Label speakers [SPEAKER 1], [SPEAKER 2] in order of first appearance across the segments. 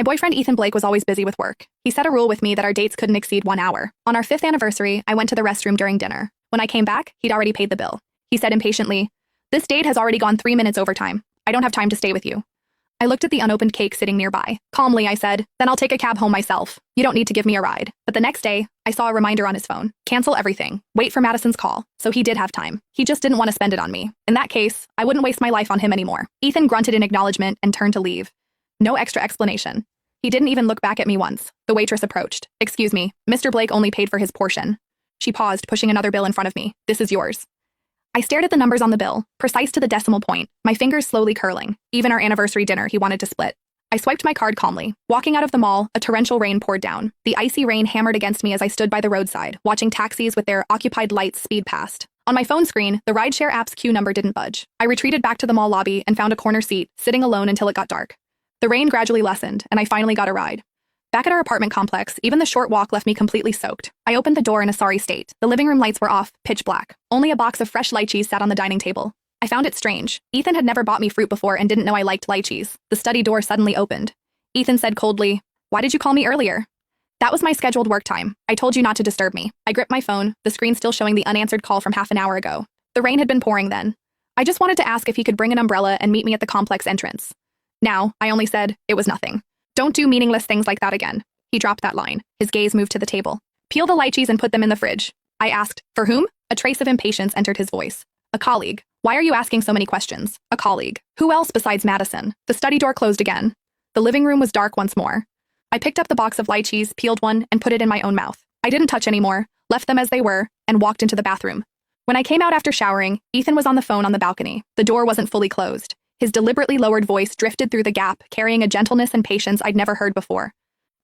[SPEAKER 1] My boyfriend Ethan Blake was always busy with work. He set a rule with me that our dates couldn't exceed 1 hour. On our 5th anniversary, I went to the restroom during dinner. When I came back, he'd already paid the bill. He said impatiently, "This date has already gone 3 minutes over time. I don't have time to stay with you." I looked at the unopened cake sitting nearby. Calmly, I said, "Then I'll take a cab home myself. You don't need to give me a ride." But the next day, I saw a reminder on his phone. Cancel everything. Wait for Madison's call. So he did have time. He just didn't want to spend it on me. In that case, I wouldn't waste my life on him anymore. Ethan grunted in acknowledgement and turned to leave. No extra explanation. He didn't even look back at me once. The waitress approached. "Excuse me, Mr. Blake only paid for his portion." She paused, pushing another bill in front of me. "This is yours." I stared at the numbers on the bill, precise to the decimal point, my fingers slowly curling. Even our anniversary dinner he wanted to split. I swiped my card calmly. Walking out of the mall, a torrential rain poured down. The icy rain hammered against me as I stood by the roadside, watching taxis with their occupied lights speed past. On my phone screen, the rideshare app's queue number didn't budge. I retreated back to the mall lobby and found a corner seat, sitting alone until it got dark. The rain gradually lessened, and I finally got a ride. Back at our apartment complex, even the short walk left me completely soaked. I opened the door in a sorry state. The living room lights were off, pitch black. Only a box of fresh lychees sat on the dining table. I found it strange. Ethan had never bought me fruit before and didn't know I liked lychees. The study door suddenly opened. Ethan said coldly, "Why did you call me earlier?" "That was my scheduled work time. I told you not to disturb me." I gripped my phone, the screen still showing the unanswered call from half an hour ago. The rain had been pouring then. I just wanted to ask if he could bring an umbrella and meet me at the complex entrance. Now, I only said, "It was nothing." "Don't do meaningless things like that again." He dropped that line. His gaze moved to the table. "Peel the lychees and put them in the fridge." I asked, "For whom?" A trace of impatience entered his voice. "A colleague." "Why are you asking so many questions?" "A colleague." "Who else besides Madison?" The study door closed again. The living room was dark once more. I picked up the box of lychees, peeled one, and put it in my own mouth. I didn't touch any more, left them as they were, and walked into the bathroom. When I came out after showering, Ethan was on the phone on the balcony. The door wasn't fully closed. His deliberately lowered voice drifted through the gap, carrying a gentleness and patience I'd never heard before.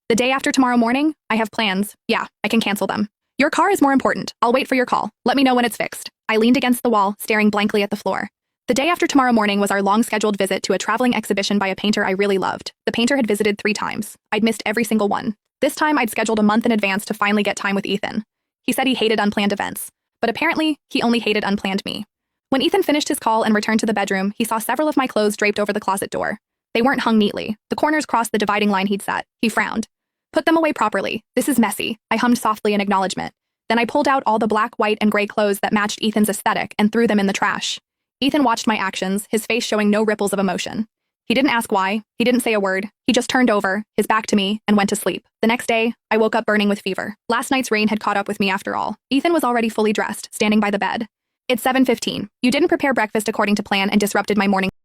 [SPEAKER 1] "The day after tomorrow morning, I have plans. Yeah, I can cancel them. Your car is more important. I'll wait for your call. Let me know when it's fixed." I leaned against the wall, staring blankly at the floor. The day after tomorrow morning was our long-scheduled visit to a traveling exhibition by a painter I really loved. The painter had visited 3 times. I'd missed every single one. This time, I'd scheduled a month in advance to finally get time with Ethan. He said he hated unplanned events, but apparently, he only hated unplanned me. When Ethan finished his call and returned to the bedroom, he saw several of my clothes draped over the closet door. They weren't hung neatly. The corners crossed the dividing line he'd set. He frowned. "Put them away properly. This is messy." I hummed softly in acknowledgement. Then I pulled out all the black, white, and gray clothes that matched Ethan's aesthetic and threw them in the trash. Ethan watched my actions, his face showing no ripples of emotion. He didn't ask why. He didn't say a word. He just turned over, his back to me, and went to sleep. The next day, I woke up burning with fever. Last night's rain had caught up with me after all. Ethan was already fully dressed, standing by the bed. "It's 7:15. You didn't prepare breakfast according to plan and disrupted my morning."